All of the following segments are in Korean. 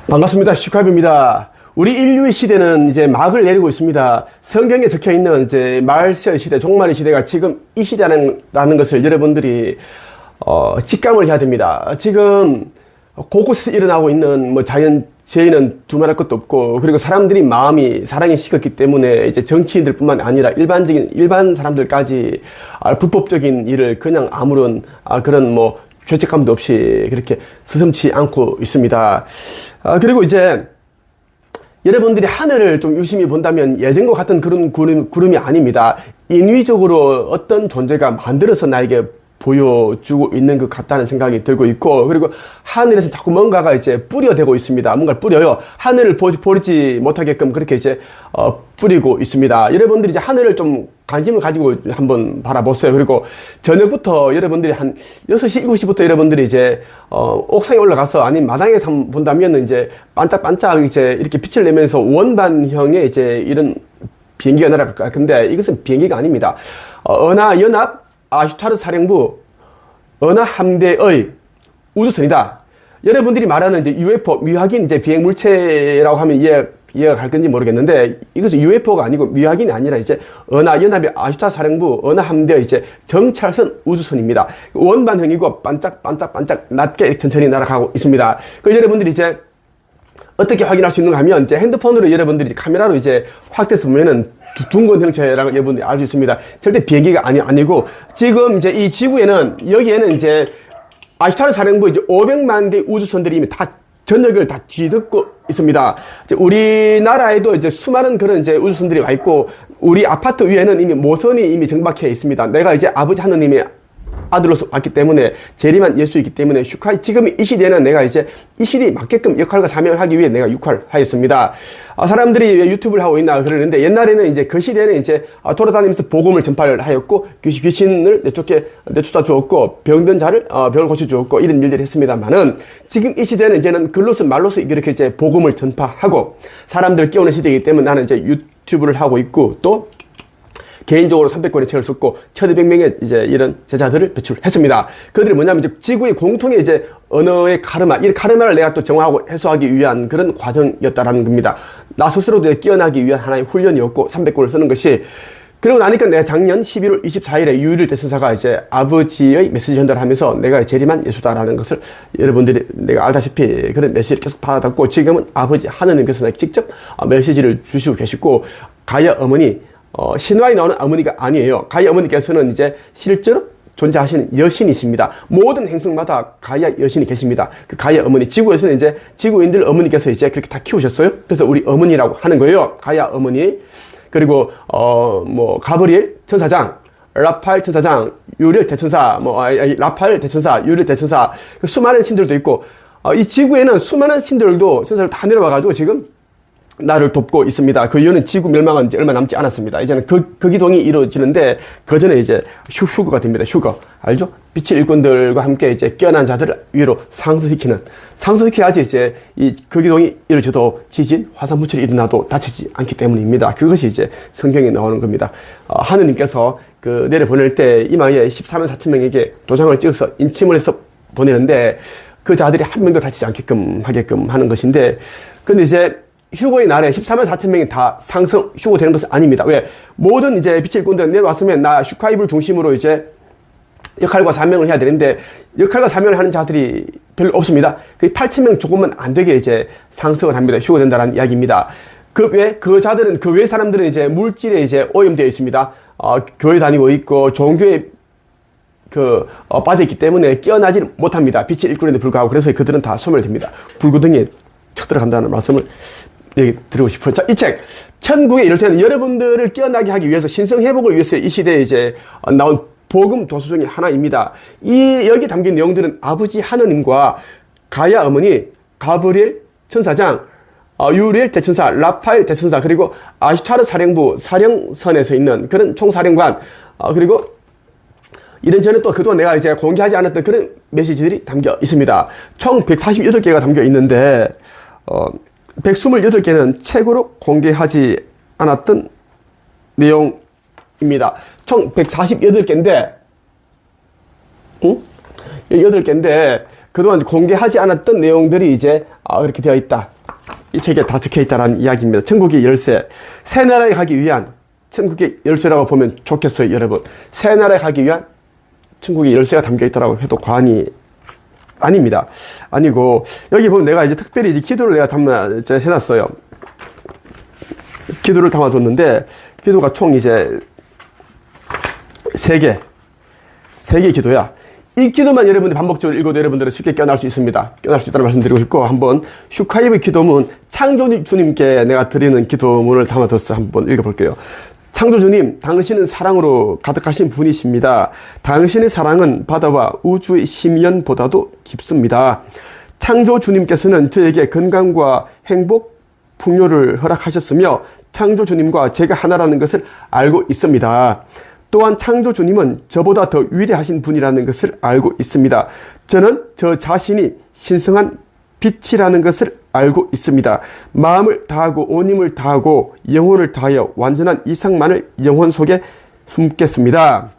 반갑습니다. 슈카입니다. 우리 인류의 시대는 이제 막을 내리고 있습니다. 성경에 적혀 있는 이제 말세 시대, 종말의 시대가 지금 이 시대라는 것을 여러분들이 직감을 해야 됩니다. 지금 곳곳에서 일어나고 있는 뭐 재해는 두말할 것도 없고, 그리고 사람들이 마음이 사랑이 식었기 때문에 이제 정치인들뿐만 아니라 일반 사람들까지 불법적인 일을 그냥 아무런 그런 뭐 죄책감도 없이 그렇게 스슴치 않고 있습니다. 그리고 이제 여러분들이 하늘을 좀 유심히 본다면 예전과 같은 그런 구름이 아닙니다. 인위적으로 어떤 존재가 만들어서 나에게 보여주고 있는 것 같다는 생각이 들고 있고, 그리고 하늘에서 자꾸 뭔가가 이제 뿌려대고 있습니다. 뭔가를 뿌려요. 하늘을 보지 못하게끔 그렇게 이제 뿌리고 있습니다. 여러분들이 이제 하늘을 좀 관심을 가지고 한번 바라보세요. 그리고 저녁부터 여러분들이 한 6시, 7시부터 여러분들이 이제 옥상에 올라가서 아니면 마당에서 한번 본다면 이제 반짝반짝 이제 이렇게 빛을 내면서 원반형의 이제 이런 비행기가 날아갈 건데, 이것은 비행기가 아닙니다. 연합 아슈타르 사령부 은하 함대의 우주선이다. 여러분들이 말하는 이제 UFO, 미확인 이제 비행 물체라고 하면 이해가 갈 건지 모르겠는데, 이것은 UFO가 아니고 미확인이 아니라 이제 은하 연합의 아슈타르 사령부 은하 함대의 이제 정찰선 우주선입니다. 원반형이고 반짝반짝 낮게 천천히 날아가고 있습니다. 그 여러분들이 이제 어떻게 확인할 수 있는가 하면, 이제 핸드폰으로 여러분들이 카메라로 이제 확대해서 보면은 둥근 형체라고 여러분들이 알 수 있습니다. 절대 비행기가 아니고, 지금 이제 이 지구에는, 여기에는 이제 아슈타르 사령부 이제 500만 개 우주선들이 이미 다 전역을 다 뒤덮고 있습니다. 이제 우리나라에도 이제 수많은 그런 이제 우주선들이 와 있고, 우리 아파트 위에는 이미 모선이 이미 정박해 있습니다. 내가 이제 아버지 하느님의 아들로서 왔기 때문에, 재림한 예수이기 때문에 지금 이 시대에는 내가 이제 이 시대에 맞게끔 역할과 사명을 하기 위해 내가 육할하였습니다. 사람들이 왜 유튜브를 하고 있나 그러는데, 옛날에는 이제 그 시대에는 이제 돌아다니면서 복음을 전파를 하였고, 귀신을 내쫓아 주었고, 병든 자를 병을 고쳐 주었고, 이런 일들을 했습니다만은, 지금 이 시대는 이제는 글로서 말로서 이렇게 이제 복음을 전파하고 사람들을 깨우는 시대이기 때문에 나는 이제 유튜브를 하고 있고, 또 개인적으로 300권의 책을 썼고 1200명의 이제 이런 제자들을 배출했습니다. 그들이 뭐냐면 이제 지구의 공통의 이제 언어의 카르마, 이 카르마를 내가 또 정화하고 해소하기 위한 그런 과정이었다라는 겁니다. 나 스스로도 깨어나기 위한 하나의 훈련이었고 300권을 쓰는 것이. 그러고 나니까 내가 작년 11월 24일에 유일일 대천사가 이제 아버지의 메시지 전달하면서 내가 재림한 예수다라는 것을 여러분들이 내가 알다시피 그런 메시지를 계속 받았고, 지금은 아버지 하느님께서 내게 직접 메시지를 주시고 계시고, 가야 어머니, 신화에 나오는 어머니가 아니에요. 가야 어머니께서는 이제 실제로 존재하시는 여신이십니다. 모든 행성마다 가야 여신이 계십니다. 그 가야 어머니, 지구에서는 이제 지구인들 어머니께서 이제 그렇게 다 키우셨어요. 그래서 우리 어머니라고 하는 거예요. 가야 어머니. 그리고 뭐 가브리엘 천사장, 라파엘 천사장, 유리엘 대천사, 라파엘 대천사, 유리엘 대천사, 수많은 신들도 있고, 이 지구에는 수많은 신들도 천사를 다 내려와가지고 지금 나를 돕고 있습니다. 그 이유는 지구 멸망은 이제 얼마 남지 않았습니다. 이제는 그 기동이 이루어지는데, 그 전에 이제 휴거가 됩니다. 휴거. 알죠? 빛의 일꾼들과 함께 이제 깨어난 자들을 위로 상승시켜야지 이제 그 기동이 이루어져도 지진, 화산 무출이 일어나도 다치지 않기 때문입니다. 그것이 이제 성경에 나오는 겁니다. 하느님께서 그 내려보낼 때 이마에 14만 4천 명에게 도장을 찍어서 인침을 해서 보내는데, 그 자들이 한 명도 다치지 않게끔 하게끔 하는 것인데, 근데 이제 휴거의 날에 14만 4천 명이 다 휴거되는 것은 아닙니다. 왜? 모든 이제 빛의 일꾼들 내려왔으면 나 슈카입을 중심으로 이제 역할과 사명을 해야 되는데, 역할과 사명을 하는 자들이 별로 없습니다. 그 8천 명 조금만 안 되게 이제 상승을 합니다. 휴거된다라는 이야기입니다. 그 자들은, 그 외 사람들은 이제 물질에 이제 오염되어 있습니다. 교회 다니고 있고, 종교에 빠져있기 때문에 깨어나지 못합니다. 빛의 일꾼에도 불구하고. 그래서 그들은 다 소멸됩니다. 불구덩이에 쳐들어간다는 말씀을 여기 드리고 싶어요. 자, 이 책, 천국의 이르시는 여러분들을 깨어나게 하기 위해서, 신성회복을 위해서 이 시대에 이제 나온 복음 도서 중에 하나입니다. 여기 담긴 내용들은 아버지 하느님과 가야 어머니, 가브리엘 천사장, 유리엘 대천사, 라파엘 대천사, 그리고 아슈타르 사령부 사령선에서 있는 그런 총사령관, 그리고 이런저런 또 그동안 내가 이제 공개하지 않았던 그런 메시지들이 담겨 있습니다. 총 148개가 담겨 있는데, 128개는 책으로 공개하지 않았던 내용입니다. 총 148개인데, 8개인데, 그동안 공개하지 않았던 내용들이 이제, 그렇게 되어 있다. 이 책에 다 적혀 있다는 이야기입니다. 천국의 열쇠. 새 나라에 가기 위한 천국의 열쇠라고 보면 좋겠어요, 여러분. 새 나라에 가기 위한 천국의 열쇠가 담겨 있다라고 해도 과언이 아닙니다. 아니고, 여기 보면 내가 이제 특별히 이제 기도를 내가 해놨어요. 기도를 담아뒀는데, 기도가 총 이제 3개 기도야. 이 기도만 여러분들이 반복적으로 읽어도 여러분들은 쉽게 깨어날 수 있습니다. 깨어날 수 있다는 말씀드리고 싶고, 한번 슈카이브 기도문, 창조주님께 내가 드리는 기도문을 담아뒀어. 한번 읽어볼게요. 창조주님, 당신은 사랑으로 가득하신 분이십니다. 당신의 사랑은 바다와 우주의 심연보다도 깊습니다. 창조주님께서는 저에게 건강과 행복, 풍요를 허락하셨으며 창조주님과 제가 하나라는 것을 알고 있습니다. 또한 창조주님은 저보다 더 위대하신 분이라는 것을 알고 있습니다. 저는 저 자신이 신성한 빛이라는 것을 알고 있습니다. 마음을 다하고 온 힘을 다하고 영혼을 다하여 완전한 이상만을 영혼 속에 품겠습니다.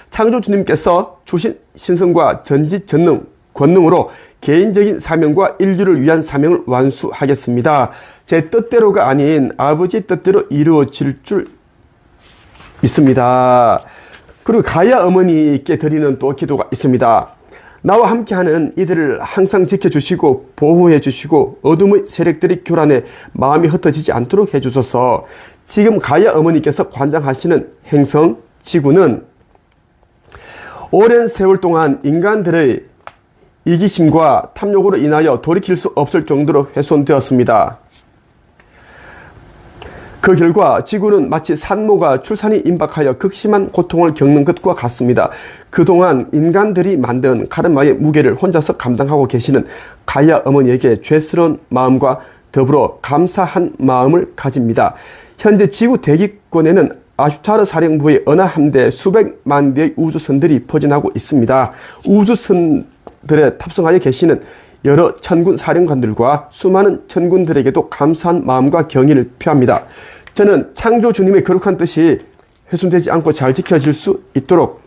창조주님께서 주신 신성과 전지전능, 권능으로 개인적인 사명과 인류를 위한 사명을 완수하겠습니다. 제 뜻대로가 아닌 아버지 뜻대로 이루어질 줄 믿습니다. 그리고 가야 어머니께 드리는 또 기도가 있습니다. 나와 함께하는 이들을 항상 지켜주시고 보호해 주시고 어둠의 세력들이 교란해 마음이 흩어지지 않도록 해주소서. 지금 가야 어머니께서 관장하시는 행성 지구는 오랜 세월 동안 인간들의 이기심과 탐욕으로 인하여 돌이킬 수 없을 정도로 훼손되었습니다. 그 결과 지구는 마치 산모가 출산이 임박하여 극심한 고통을 겪는 것과 같습니다. 그동안 인간들이 만든 카르마의 무게를 혼자서 감당하고 계시는 가야 어머니에게 죄스러운 마음과 더불어 감사한 마음을 가집니다. 현재 지구 대기권에는 아슈타르 사령부의 어느 함대 수백만 대의 우주선들이 포진하고 있습니다. 우주선들에 탑승하여 계시는 여러 천군 사령관들과 수많은 천군들에게도 감사한 마음과 경의를 표합니다. 저는 창조주님의 거룩한 뜻이 훼손되지 않고 잘 지켜질 수 있도록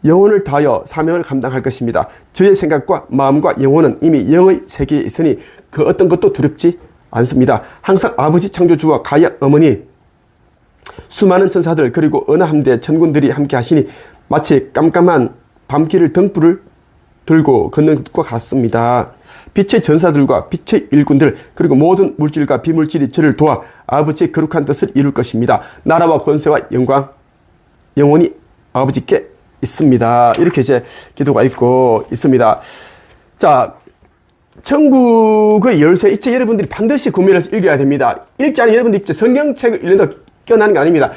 영혼을 다하여 사명을 감당할 것입니다. 저의 생각과 마음과 영혼은 이미 영의 세계에 있으니 그 어떤 것도 두렵지 않습니다. 항상 아버지 창조주와 가야 어머니, 수많은 천사들 그리고 어느 함대 천군들이 함께 하시니 마치 깜깜한 밤길을 등불을 들고 걷는 것과 같습니다. 빛의 전사들과 빛의 일꾼들 그리고 모든 물질과 비물질이 저를 도와 아버지의 거룩한 뜻을 이룰 것입니다. 나라와 권세와 영광 영원히 아버지께 있습니다. 이렇게 이제 기도가 있고 있습니다. 자, 천국의 열쇠, 이 책 여러분들이 반드시 구매를 해서 읽어야 됩니다. 읽지 않으면 여러분들이 성경책을 읽는다 깨어나는 게 아닙니다.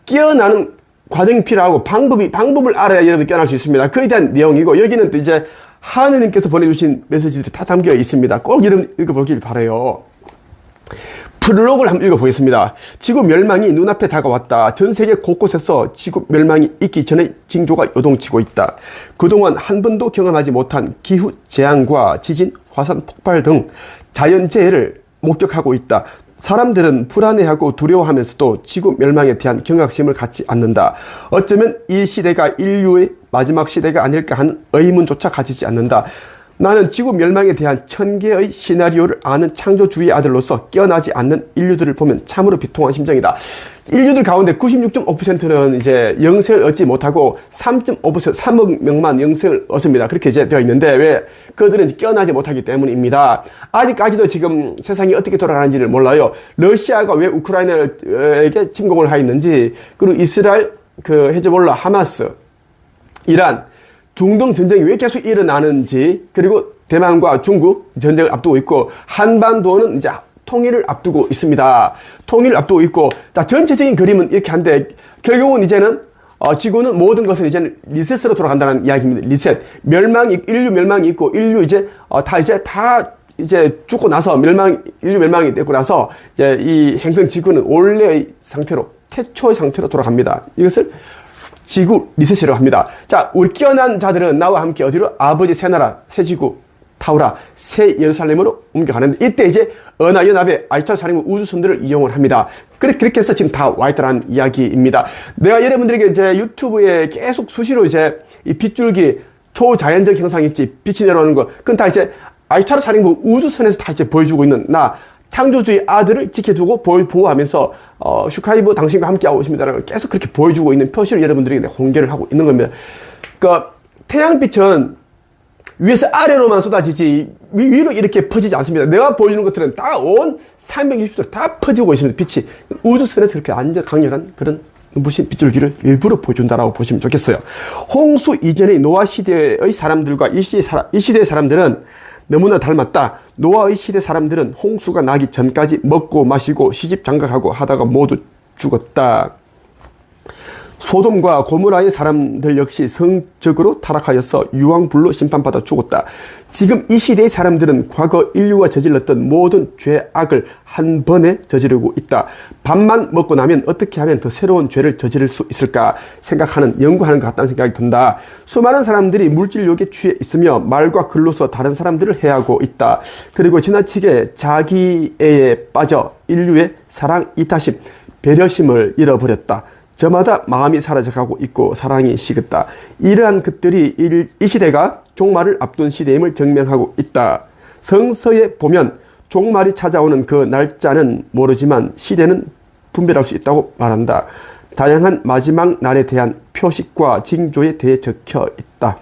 깨어나는 과정이 필요하고 방법을 알아야 여러분 깨어날 수 있습니다. 그에 대한 내용이고, 여기는 또 이제 하느님께서 보내주신 메시지들이 다 담겨 있습니다. 꼭 여러분 읽어보길 바라요. 프롤로그를 한번 읽어보겠습니다. 지구 멸망이 눈앞에 다가왔다. 전 세계 곳곳에서 지구 멸망이 있기 전에 징조가 요동치고 있다. 그동안 한 번도 경험하지 못한 기후 재앙과 지진, 화산 폭발 등 자연재해를 목격하고 있다. 사람들은 불안해하고 두려워하면서도 지구 멸망에 대한 경각심을 갖지 않는다. 어쩌면 이 시대가 인류의 마지막 시대가 아닐까 하는 의문조차 가지지 않는다. 나는 지구 멸망에 대한 1000개의 시나리오를 아는 창조주의 아들로서 깨어나지 않는 인류들을 보면 참으로 비통한 심정이다. 인류들 가운데 96.5%는 이제 영생을 얻지 못하고 3.5% 3억 명만 영생을 얻습니다. 그렇게 이제 되어 있는데 왜? 그들은 깨어나지 못하기 때문입니다. 아직까지도 지금 세상이 어떻게 돌아가는지를 몰라요. 러시아가 왜 우크라이나에게 침공을 하였는지, 그리고 이스라엘, 헤즈볼라, 하마스, 이란, 중동 전쟁이 왜 계속 일어나는지, 그리고 대만과 중국 전쟁을 앞두고 있고, 한반도는 이제 통일을 앞두고 있습니다. 통일을 앞두고 있고, 자, 전체적인 그림은 이렇게 한데, 결국은 이제는, 지구는 모든 것은 이제는 리셋으로 돌아간다는 이야기입니다. 리셋. 인류 멸망이 있고, 인류 다 죽고 나서 인류 멸망이 되고 나서, 이제 이 행성 지구는 원래의 상태로, 태초의 상태로 돌아갑니다. 이것을 지구 리셋이라고 합니다. 자, 우리 깨어난 자들은 나와 함께 어디로? 아버지 새나라, 새지구, 타우라, 새 예루살렘으로 옮겨가는데, 이때 이제 은하연합의 아슈타르 사령부 우주선들을 이용을 합니다. 그렇게 해서 지금 다 와있다는 이야기입니다. 내가 여러분들에게 이제 유튜브에 계속 수시로 이제 이 빗줄기 초자연적 현상 있지, 빛이 내려오는 거, 그건 다 이제 아이타르 사령부 우주선에서 다 이제 보여주고 있는 나 창조주의 아들을 지켜주고 보호하면서 슈카이브 당신과 함께하고 있습니다라는 계속 그렇게 보여주고 있는 표시를 여러분들에게 공개를 하고 있는 겁니다. 그러니까 태양빛은 위에서 아래로만 쏟아지지 위로 이렇게 퍼지지 않습니다. 내가 보여주는 것들은 다 온 360도 다 퍼지고 있습니다. 빛이 우주선에서 그렇게 완전 강렬한 그런 눈부신 빗줄기를 일부러 보여준다라고 보시면 좋겠어요. 홍수 이전의 노아 시대의 사람들과 이 시대의 사람들은 너무나 닮았다. 노아의 시대 사람들은 홍수가 나기 전까지 먹고 마시고 시집 장가가고 하다가 모두 죽었다. 소돔과 고모라의 사람들 역시 성적으로 타락하여서 유황불로 심판받아 죽었다. 지금 이 시대의 사람들은 과거 인류가 저질렀던 모든 죄악을 한 번에 저지르고 있다. 밥만 먹고 나면 어떻게 하면 더 새로운 죄를 저지를 수 있을까 생각하는, 연구하는 것 같다는 생각이 든다. 수많은 사람들이 물질욕에 취해 있으며 말과 글로서 다른 사람들을 해하고 있다. 그리고 지나치게 자기애에 빠져 인류의 사랑, 이타심, 배려심을 잃어버렸다. 저마다 마음이 사라져가고 있고 사랑이 식었다. 이러한 것들이 이 시대가 종말을 앞둔 시대임을 증명하고 있다. 성서에 보면 종말이 찾아오는 그 날짜는 모르지만 시대는 분별할 수 있다고 말한다. 다양한 마지막 날에 대한 표식과 징조에 대해 적혀 있다.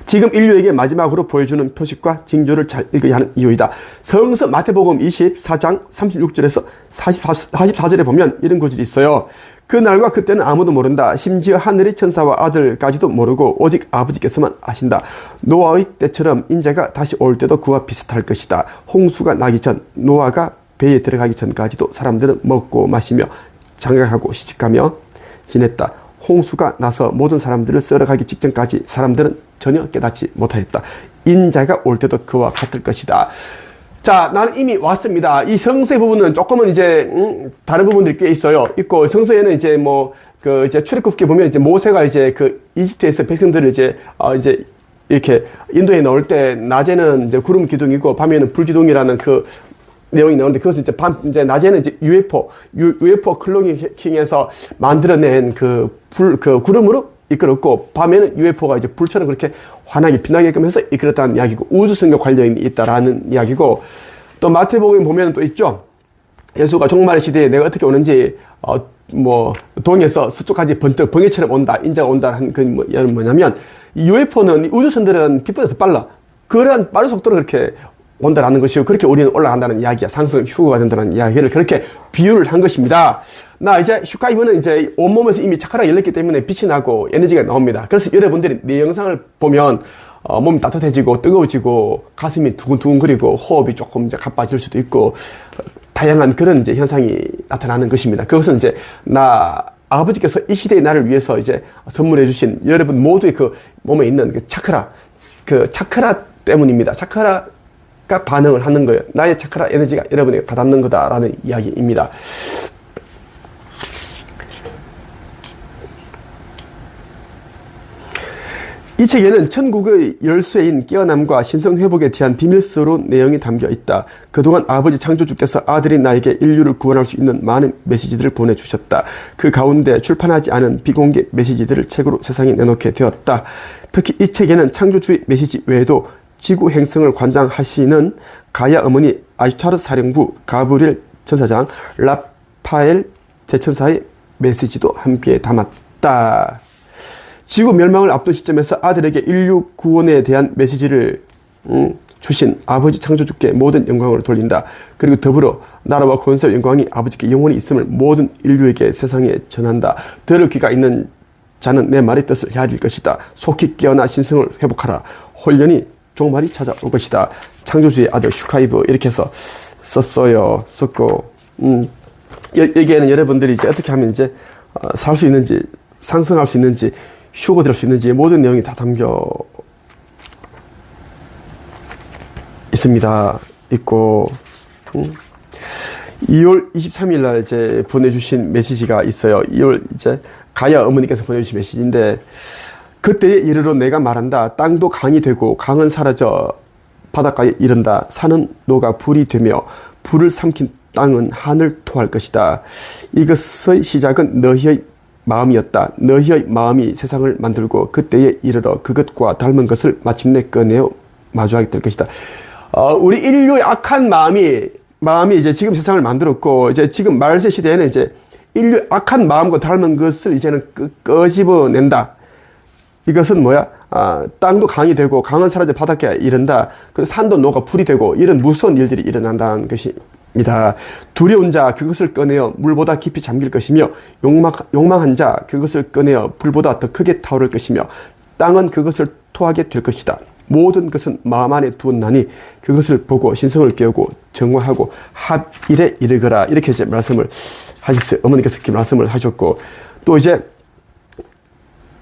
지금 인류에게 마지막으로 보여주는 표식과 징조를 잘 읽어야 하는 이유이다. 성서 마태복음 24장 36절에서 44절에 보면 이런 구절이 있어요. 그날과 그때는 아무도 모른다. 심지어 하늘의 천사와 아들까지도 모르고 오직 아버지께서만 아신다. 노아의 때처럼 인자가 다시 올 때도 그와 비슷할 것이다. 홍수가 나기 전, 노아가 배에 들어가기 전까지도 사람들은 먹고 마시며 장가가고 시집가며 지냈다. 홍수가 나서 모든 사람들을 썰어가기 직전까지 사람들은 전혀 깨닫지 못하였다. 인자가 올 때도 그와 같을 것이다. 자, 나는 이미 왔습니다. 이 성서의 부분은 조금은 이제 다른 부분들이 꽤 있고 성서에는 이제 이제 출애굽기에 보면 이제 모세가 이제 그 이집트에서 백성들을 이제 이렇게 인도에 넣을 때 낮에는 이제 구름 기둥이고 밤에는 불 기둥이라는 그 내용이 나오는데, 그것은 이제 낮에는 이제 UFO 클로킹해서 만들어낸 그 구름으로 이끌었고, 밤에는 UFO가 이제 불처럼 그렇게 환하게 빛나게끔 해서 이끌었다는 이야기고, 우주성과 관련이 있다라는 이야기고, 또 마태복음에 보면 또 있죠. 예수가 종말의 시대에 내가 어떻게 오는지, 동에서 서쪽까지 번쩍 번개처럼 온다, 인자가 온다 하는 그 뭐냐면, 이 UFO는 우주선들은 빛보다 더 빨라. 그러한 빠른 속도로 그렇게 온다라는 것이고, 그렇게 우리는 올라간다는 이야기야. 상승 휴거가 된다는 이야기를 그렇게 비유를 한 것입니다. 이제 슈카이브는 이제 온몸에서 이미 차크라가 열렸기 때문에 빛이 나고 에너지가 나옵니다. 그래서 여러분들이 내 영상을 보면 몸이 따뜻해지고 뜨거워지고 가슴이 두근두근거리고 호흡이 조금 이제 가빠질 수도 있고 다양한 그런 이제 현상이 나타나는 것입니다. 그것은 이제 아버지께서 이 시대의 나를 위해서 이제 선물해 주신 여러분 모두의 그 몸에 있는 그 차크라 때문입니다. 차크라가 반응을 하는 거예요. 나의 차크라 에너지가 여러분에게 받았는 거다라는 이야기입니다. 이 책에는 천국의 열쇠인 깨어남과 신성회복에 대한 비밀스러운 내용이 담겨 있다. 그동안 아버지 창조주께서 아들인 나에게 인류를 구원할 수 있는 많은 메시지들을 보내주셨다. 그 가운데 출판하지 않은 비공개 메시지들을 책으로 세상에 내놓게 되었다. 특히 이 책에는 창조주의 메시지 외에도 지구 행성을 관장하시는 가야 어머니 아슈타르 사령부, 가브리엘 천사장, 라파엘 대천사의 메시지도 함께 담았다. 지구 멸망을 앞둔 시점에서 아들에게 인류 구원에 대한 메시지를 주신 아버지 창조주께 모든 영광을 돌린다. 그리고 더불어 나라와 권세와 영광이 아버지께 영원히 있음을 모든 인류에게 세상에 전한다. 들을 귀가 있는 자는 내 말의 뜻을 헤아릴 것이다. 속히 깨어나 신성을 회복하라. 홀연히 종말이 찾아올 것이다. 창조주의 아들 슈카이브 이렇게 해서 썼고 여기에는 여러분들이 이제 어떻게 하면 이제 살 수 있는지, 상승할 수 있는지, 휴거될 수 있는지 모든 내용이 다 담겨 있습니다. 있고 2월 23일 날 이제 보내주신 메시지가 있어요. 2월 이제 가야 어머니께서 보내주신 메시지인데, 그때에 이르러 내가 말한다. 땅도 강이 되고 강은 사라져 바닷가에 이른다. 산은 녹아 불이 되며 불을 삼킨 땅은 하늘 토할 것이다. 이것의 시작은 너희의 마음이었다. 너희의 마음이 세상을 만들고 그때에 이르러 그것과 닮은 것을 마침내 꺼내어 마주하게 될 것이다. 우리 인류의 악한 마음이 이제 지금 세상을 만들었고, 이제 지금 말세 시대에는 이제 인류의 악한 마음과 닮은 것을 이제는 끄집어낸다. 이것은 뭐야? 땅도 강이 되고, 강은 사라져 바닷가에 이른다. 그리고 산도 녹아 불이 되고, 이런 무서운 일들이 일어난다는 것입니다. 두려운 자, 그것을 꺼내어 물보다 깊이 잠길 것이며, 욕망한 자, 그것을 꺼내어 불보다 더 크게 타오를 것이며, 땅은 그것을 토하게 될 것이다. 모든 것은 마음 안에 두었나니 그것을 보고 신성을 깨우고 정화하고 합일에 이르거라. 이렇게 이제 말씀을 하셨어요. 어머니께서 이렇게 말씀을 하셨고, 또 이제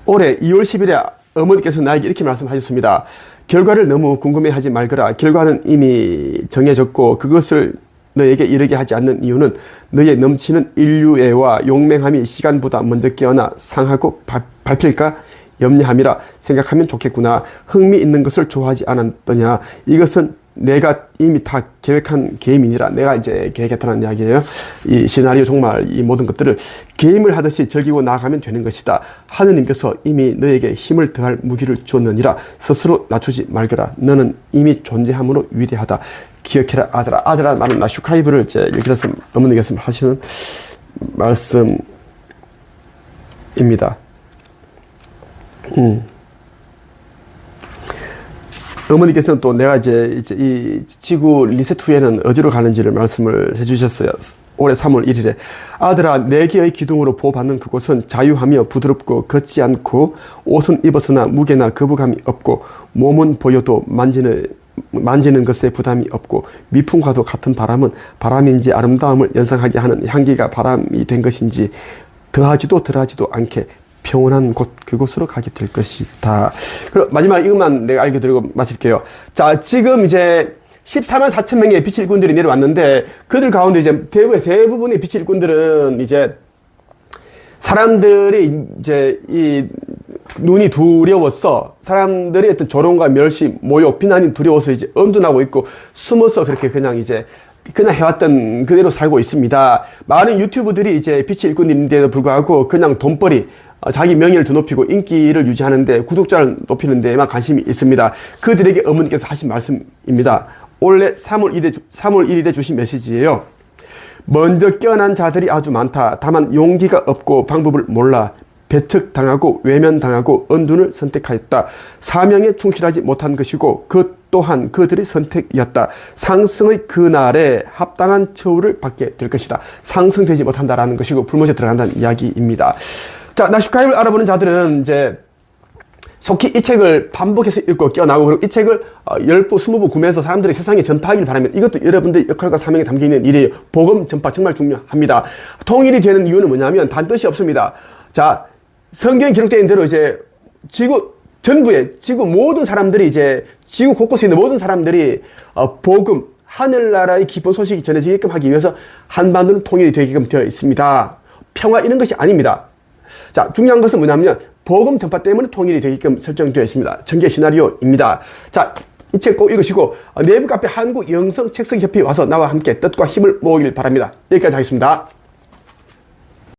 올해 2월 10일에 어머니께서 나에게 이렇게 말씀하셨습니다. 결과를 너무 궁금해하지 말거라. 결과는 이미 정해졌고 그것을 너에게 이르게 하지 않는 이유는 너의 넘치는 인류애와 용맹함이 시간보다 먼저 깨어나 상하고 밟힐까 염려함이라 생각하면 좋겠구나. 흥미 있는 것을 좋아하지 않았더냐. 이것은 내가 이미 다 계획한 게임이니라. 내가 이제 계획했다는 이야기예요. 이 시나리오 정말 이 모든 것들을 게임을 하듯이 즐기고 나아가면 되는 것이다. 하느님께서 이미 너에게 힘을 더할 무기를 주었느니라. 스스로 낮추지 말거라. 너는 이미 존재함으로 위대하다. 기억해라 아들아. 아들아 말은 나슈카이브를 이제 여기서 어머니께서 하시는 말씀입니다. 어머니께서는 또 내가 이제 이 지구 리셋 후에는 어디로 가는지를 말씀을 해주셨어요. 올해 3월 1일에 아들아 네 개의 기둥으로 보호받는 그곳은 자유하며 부드럽고 걷지 않고 옷은 입었으나 무게나 거부감이 없고 몸은 보여도 만지는 것에 부담이 없고 미풍과도 같은 바람은 바람인지 아름다움을 연상하게 하는 향기가 바람이 된 것인지 더하지도 덜하지도 않게 평온한 곳, 그곳으로 가게 될 것이다. 그리고 마지막 이것만 내가 알려드리고 마칠게요. 자, 지금 이제 14만 4천 명의 빛의 일꾼들이 내려왔는데, 그들 가운데 이제 대부분의 빛의 일꾼들은 이제 사람들이 이제 이 눈이 두려워서 사람들의 어떤 조롱과 멸시, 모욕, 비난이 두려워서 이제 은둔하고 있고 숨어서 그렇게 그냥 해왔던 그대로 살고 있습니다. 많은 유튜브들이 이제 빛의 일꾼인데도 불구하고 그냥 돈벌이, 자기 명예를 더 높이고 인기를 유지하는데 구독자를 높이는 데에만 관심이 있습니다. 그들에게 어머니께서 하신 말씀입니다. 올해 3월 1일에 주신 메시지예요. 먼저 깨어난 자들이 아주 많다. 다만 용기가 없고 방법을 몰라 배척당하고 외면당하고 은둔을 선택하였다. 사명에 충실하지 못한 것이고 그 또한 그들의 선택이었다. 상승의 그날에 합당한 처우를 받게 될 것이다. 상승되지 못한다라는 것이고 불못에 들어간다는 이야기입니다. 자, 나슈카임을 알아보는 자들은 이제 속히 이 책을 반복해서 읽고 깨어나고, 그리고 이 책을 10부, 20부 구매해서 사람들이 세상에 전파하길 바라면 이것도 여러분들의 역할과 사명에 담겨있는 일이에요. 복음 전파 정말 중요합니다. 통일이 되는 이유는 뭐냐면 단 뜻이 없습니다. 자, 성경에 기록되어 있는 대로 이제 지구 모든 사람들이 이제 지구 곳곳에 있는 모든 사람들이 복음, 하늘나라의 기쁜 소식이 전해지게끔 하기 위해서 한반도는 통일이 되게끔 되어 있습니다. 평화 이런 것이 아닙니다. 자, 중요한 것은 뭐냐면 복음 전파 때문에 통일이 되게끔 설정되어 있습니다. 전개 시나리오입니다. 자, 이 책 꼭 읽으시고 내부 카페 한국영성책성협회에 와서 나와 함께 뜻과 힘을 모으길 바랍니다. 여기까지 하겠습니다.